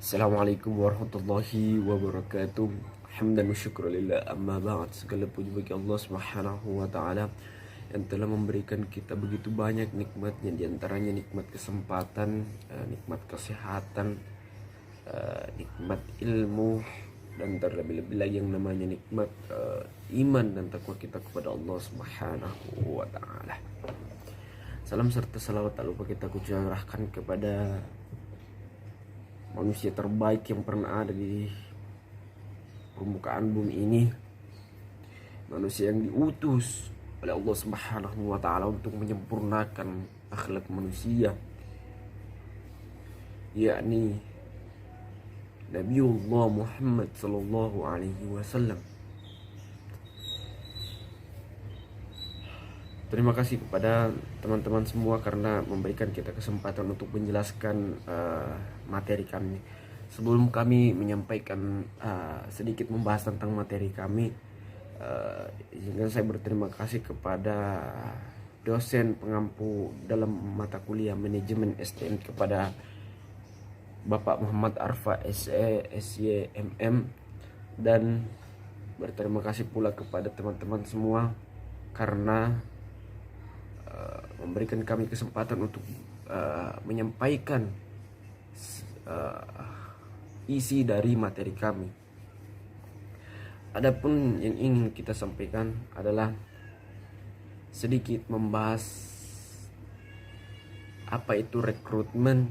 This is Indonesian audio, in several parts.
Assalamualaikum warahmatullahi wabarakatuh. Hamdan wa syukra lillah, amma ba'd. Segala puji bagi Allah Subhanahu wa taala yang telah memberikan kita begitu banyak nikmatnya, di antaranya nikmat kesempatan, nikmat kesehatan, nikmat ilmu, dan terlebih-lebih lagi yang namanya nikmat iman dan takwa kita kepada Allah Subhanahu wa taala. Salam serta salawat tak lupa kita curahkan kepada manusia terbaik yang pernah ada di permukaan bumi ini, manusia yang diutus oleh Allah Subhanahu wa taala untuk menyempurnakan akhlak manusia, yakni Nabiullah Muhammad sallallahu alaihi wasallam. Terima kasih kepada teman-teman semua karena memberikan kita kesempatan untuk menjelaskan materi kami. Sebelum kami menyampaikan sedikit membahas tentang materi kami, izinkan saya berterima kasih kepada dosen pengampu dalam mata kuliah manajemen SDM, kepada Bapak Muhammad Arfa SE SYMM, dan berterima kasih pula kepada teman-teman semua karena memberikan kami kesempatan untuk menyampaikan isi dari materi kami. Adapun yang ingin kita sampaikan adalah sedikit membahas apa itu rekrutmen,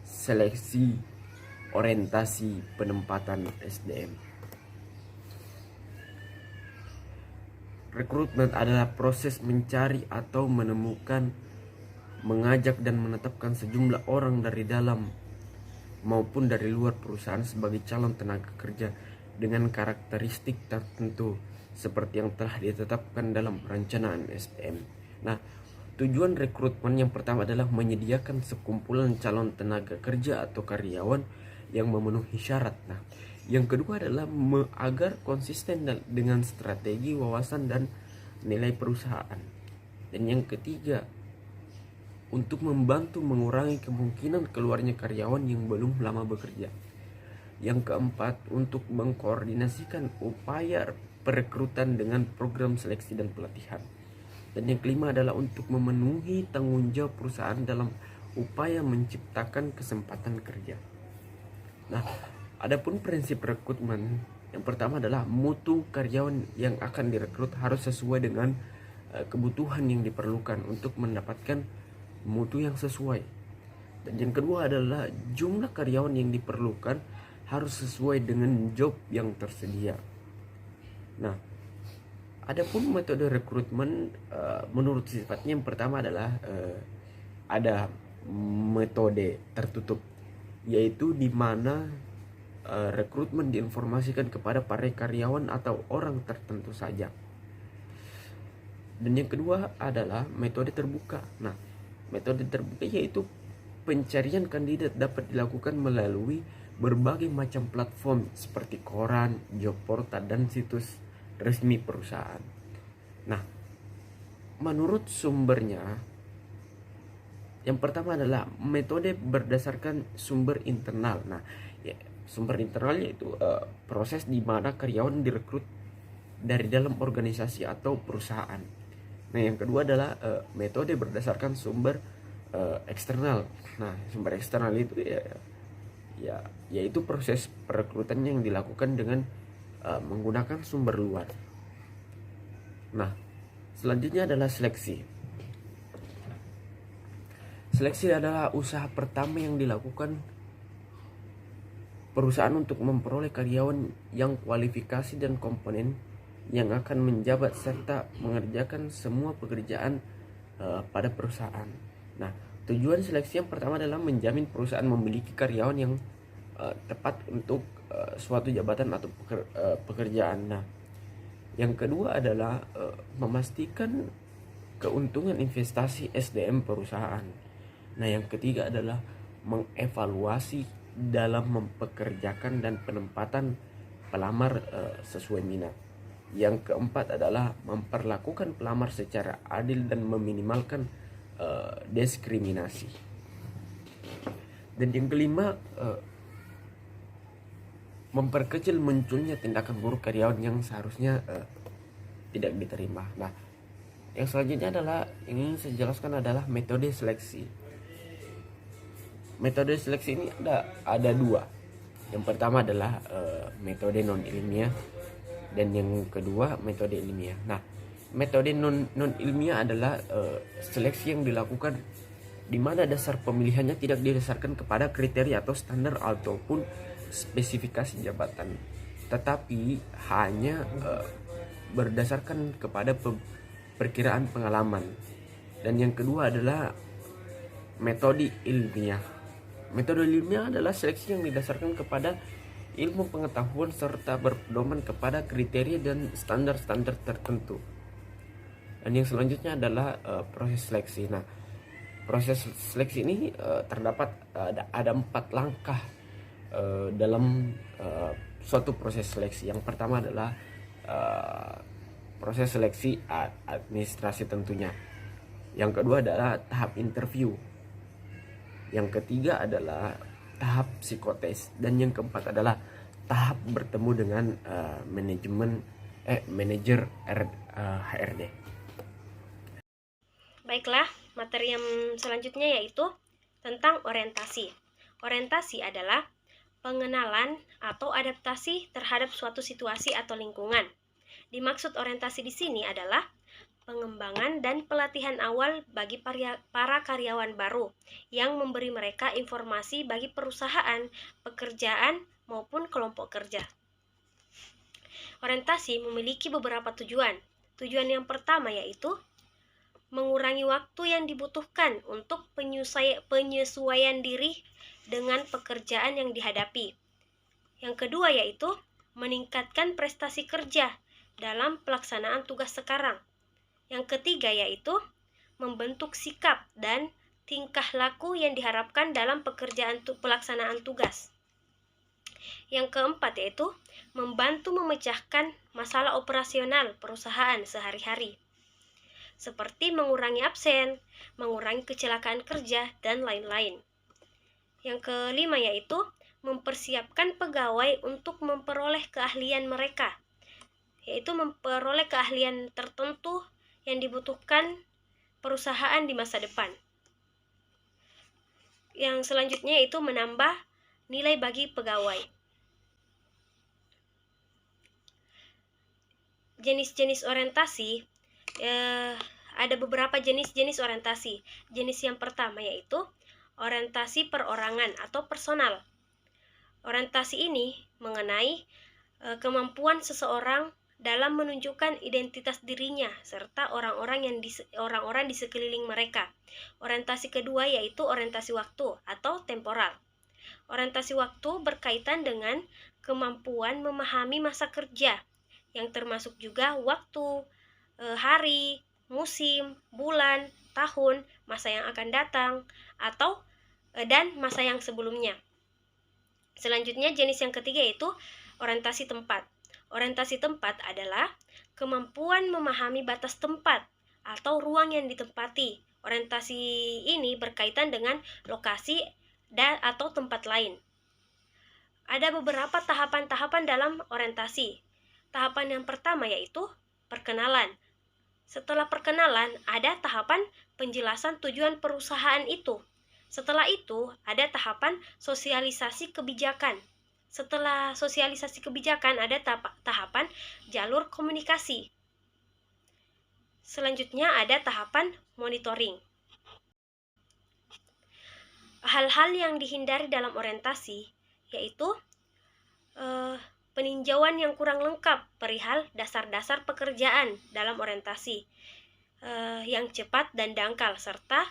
seleksi, orientasi, penempatan SDM. Rekrutmen adalah proses mencari atau menemukan, mengajak dan menetapkan sejumlah orang dari dalam maupun dari luar perusahaan sebagai calon tenaga kerja dengan karakteristik tertentu seperti yang telah ditetapkan dalam perencanaan SDM. Nah, tujuan rekrutmen yang pertama adalah menyediakan sekumpulan calon tenaga kerja atau karyawan yang memenuhi syarat. Nah, yang kedua adalah agar konsisten dengan strategi, wawasan, dan nilai perusahaan. Dan yang ketiga, untuk membantu mengurangi kemungkinan keluarnya karyawan yang belum lama bekerja. Yang keempat, untuk mengkoordinasikan upaya perekrutan dengan program seleksi dan pelatihan. Dan yang kelima adalah untuk memenuhi tanggung jawab perusahaan dalam upaya menciptakan kesempatan kerja. Nah, adapun prinsip rekrutmen yang pertama adalah mutu karyawan yang akan direkrut harus sesuai dengan kebutuhan yang diperlukan untuk mendapatkan mutu yang sesuai. Dan yang kedua adalah jumlah karyawan yang diperlukan harus sesuai dengan job yang tersedia. Nah, adapun metode rekrutmen menurut sifatnya, yang pertama adalah ada metode tertutup, yaitu di mana rekrutmen diinformasikan kepada para karyawan atau orang tertentu saja. Dan yang kedua adalah metode terbuka. Nah, metode terbuka yaitu pencarian kandidat dapat dilakukan melalui berbagai macam platform seperti koran, job portal, dan situs resmi perusahaan. Nah, menurut sumbernya, yang pertama adalah metode berdasarkan sumber internal. Nah, sumber internal yaitu proses di mana karyawan direkrut dari dalam organisasi atau perusahaan. Nah, yang kedua adalah metode berdasarkan sumber eksternal. Nah, sumber eksternal itu yaitu proses perekrutan yang dilakukan dengan menggunakan sumber luar. Nah, selanjutnya adalah seleksi. Seleksi adalah usaha pertama yang dilakukan perusahaan untuk memperoleh karyawan yang kualifikasi dan komponen yang akan menjabat serta mengerjakan semua pekerjaan pada perusahaan. Nah, tujuan seleksi yang pertama adalah menjamin perusahaan memiliki karyawan yang tepat untuk suatu jabatan atau pekerjaan. Nah, yang kedua adalah memastikan keuntungan investasi SDM perusahaan. Nah, yang ketiga adalah mengevaluasi dalam mempekerjakan dan penempatan pelamar sesuai minat. Yang keempat adalah memperlakukan pelamar secara adil dan meminimalkan diskriminasi. Dan yang kelima, memperkecil munculnya tindakan buruk karyawan yang seharusnya tidak diterima. Nah, yang selanjutnya adalah yang ingin saya jelaskan adalah metode seleksi. Metode seleksi ini ada dua. Yang pertama adalah metode non ilmiah dan yang kedua metode ilmiah. Nah, metode non ilmiah adalah seleksi yang dilakukan di mana dasar pemilihannya tidak didasarkan kepada kriteria atau standar ataupun spesifikasi jabatan, tetapi hanya berdasarkan kepada perkiraan pengalaman. Dan yang kedua adalah metode ilmiah. Metode ilmiah adalah seleksi yang didasarkan kepada ilmu pengetahuan serta berpedoman kepada kriteria dan standar-standar tertentu. Dan yang selanjutnya adalah proses seleksi. Nah, proses seleksi ini terdapat ada 4 langkah dalam suatu proses seleksi. Yang pertama adalah proses seleksi administrasi tentunya. Yang kedua adalah tahap interview. Yang ketiga adalah tahap psikotes, dan yang keempat adalah tahap bertemu dengan manajer HRD. Baiklah, materi yang selanjutnya yaitu tentang orientasi. Orientasi adalah pengenalan atau adaptasi terhadap suatu situasi atau lingkungan. Dimaksud orientasi di sini adalah pengembangan dan pelatihan awal bagi para karyawan baru yang memberi mereka informasi bagi perusahaan, pekerjaan, maupun kelompok kerja. Orientasi memiliki beberapa tujuan. Tujuan yang pertama yaitu mengurangi waktu yang dibutuhkan untuk penyesuaian diri dengan pekerjaan yang dihadapi. Yang kedua yaitu meningkatkan prestasi kerja dalam pelaksanaan tugas sekarang. Yang ketiga yaitu membentuk sikap dan tingkah laku yang diharapkan dalam pelaksanaan tugas. Yang keempat yaitu membantu memecahkan masalah operasional perusahaan sehari-hari, seperti mengurangi absen, mengurangi kecelakaan kerja, dan lain-lain. Yang kelima yaitu mempersiapkan pegawai untuk memperoleh keahlian mereka, yaitu memperoleh keahlian tertentu yang dibutuhkan perusahaan di masa depan. Yang selanjutnya yaitu menambah nilai bagi pegawai. Jenis-jenis orientasi, ada beberapa jenis-jenis orientasi. Jenis yang pertama yaitu orientasi perorangan atau personal. Orientasi ini mengenai kemampuan seseorang dalam menunjukkan identitas dirinya serta orang-orang di sekeliling mereka. Orientasi kedua yaitu orientasi waktu atau temporal. Orientasi waktu berkaitan dengan kemampuan memahami masa kerja, yang termasuk juga waktu, hari, musim, bulan, tahun, masa yang akan datang, atau dan masa yang sebelumnya. Selanjutnya jenis yang ketiga yaitu orientasi tempat. Orientasi tempat adalah kemampuan memahami batas tempat atau ruang yang ditempati. Orientasi ini berkaitan dengan lokasi dan atau tempat lain. Ada beberapa tahapan-tahapan dalam orientasi. Tahapan yang pertama yaitu perkenalan. Setelah perkenalan, ada tahapan penjelasan tujuan perusahaan itu. Setelah itu, ada tahapan sosialisasi kebijakan. Setelah sosialisasi kebijakan, ada tahapan jalur komunikasi. Selanjutnya ada tahapan monitoring. Hal-hal yang dihindari dalam orientasi yaitu peninjauan yang kurang lengkap perihal dasar-dasar pekerjaan dalam orientasi, yang cepat dan dangkal, serta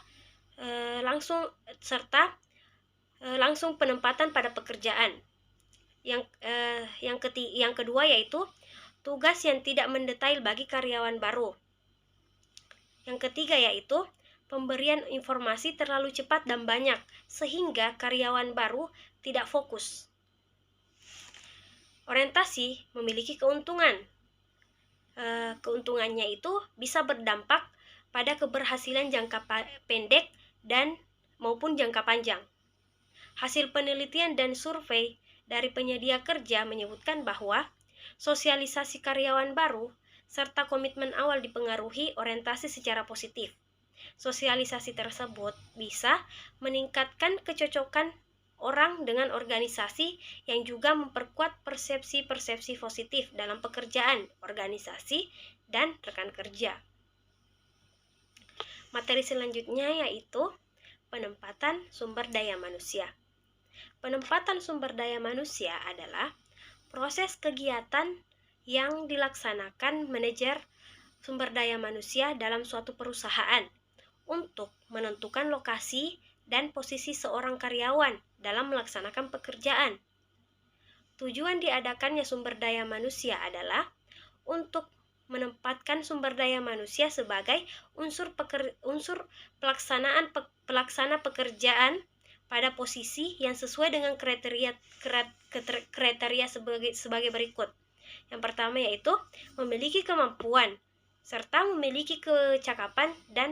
langsung penempatan pada pekerjaan. Yang kedua yaitu tugas yang tidak mendetail bagi karyawan baru. Yang ketiga yaitu pemberian informasi terlalu cepat dan banyak sehingga karyawan baru tidak fokus. Orientasi memiliki keuntungan. Keuntungannya itu bisa berdampak pada keberhasilan jangka pendek dan maupun jangka panjang. Hasil penelitian dan survei dari penyedia kerja menyebutkan bahwa sosialisasi karyawan baru serta komitmen awal dipengaruhi orientasi secara positif. Sosialisasi tersebut bisa meningkatkan kecocokan orang dengan organisasi yang juga memperkuat persepsi-persepsi positif dalam pekerjaan, organisasi, dan rekan kerja. Materi selanjutnya yaitu penempatan sumber daya manusia. Penempatan sumber daya manusia adalah proses kegiatan yang dilaksanakan manajer sumber daya manusia dalam suatu perusahaan untuk menentukan lokasi dan posisi seorang karyawan dalam melaksanakan pekerjaan. Tujuan diadakannya sumber daya manusia adalah untuk menempatkan sumber daya manusia sebagai unsur pelaksana pekerjaan pada posisi yang sesuai dengan kriteria sebagai berikut. Yang pertama yaitu memiliki kemampuan serta memiliki kecakapan dan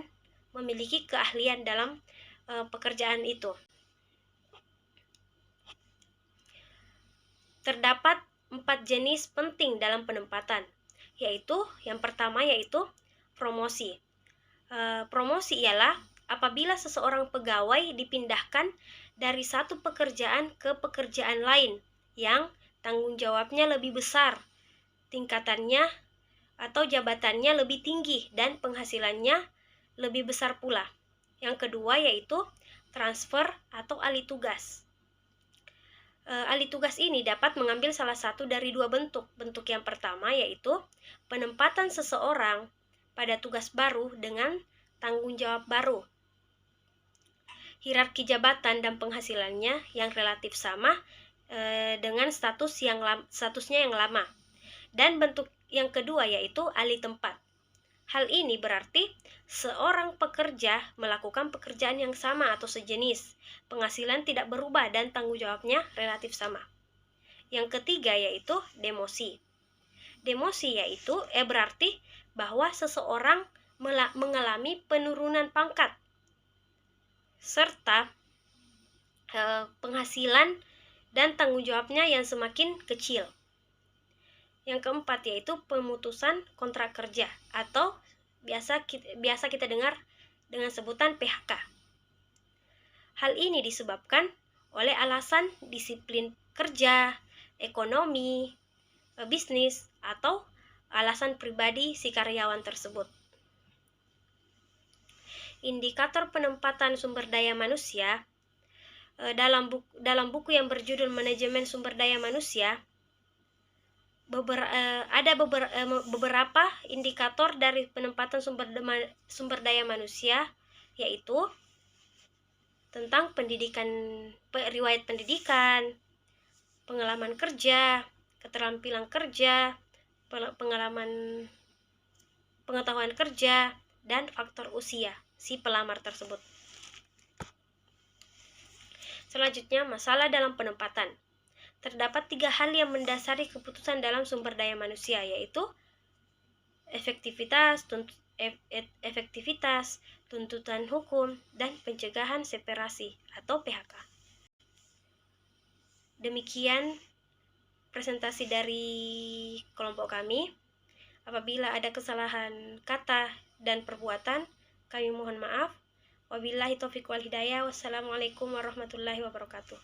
memiliki keahlian dalam pekerjaan itu. Terdapat 4 jenis penting dalam penempatan, yaitu yang pertama yaitu promosi. Promosi ialah apabila seseorang pegawai dipindahkan dari satu pekerjaan ke pekerjaan lain yang tanggung jawabnya lebih besar, tingkatannya atau jabatannya lebih tinggi dan penghasilannya lebih besar pula. Yang kedua yaitu transfer atau alih tugas. Alih tugas ini dapat mengambil salah satu dari dua bentuk. Bentuk yang pertama yaitu penempatan seseorang pada tugas baru dengan tanggung jawab baru. Hierarki jabatan dan penghasilannya yang relatif sama dengan statusnya yang lama. Dan bentuk yang kedua yaitu alih tempat. Hal ini berarti seorang pekerja melakukan pekerjaan yang sama atau sejenis, penghasilan tidak berubah dan tanggung jawabnya relatif sama. Yang ketiga yaitu demosi. Demosi yaitu berarti bahwa seseorang mengalami penurunan pangkat serta penghasilan dan tanggung jawabnya yang semakin kecil. Yang keempat yaitu pemutusan kontrak kerja atau biasa kita dengar dengan sebutan PHK. Hal ini disebabkan oleh alasan disiplin kerja, ekonomi, bisnis, atau alasan pribadi si karyawan tersebut. Indikator penempatan sumber daya manusia dalam buku yang berjudul Manajemen Sumber Daya Manusia, ada beberapa indikator dari penempatan sumber daya manusia, yaitu tentang riwayat pendidikan, pengalaman kerja, keterampilan kerja, pengetahuan kerja, dan faktor usia si pelamar tersebut. Selanjutnya, masalah dalam penempatan. Terdapat 3 hal yang mendasari keputusan dalam sumber daya manusia, yaitu efektivitas, tuntutan hukum, dan pencegahan separasi atau PHK. Demikian presentasi dari kelompok kami. Apabila ada kesalahan kata dan perbuatan, kami mohon maaf. Wabillahi taufiq wal hidayah. Wassalamualaikum warahmatullahi wabarakatuh.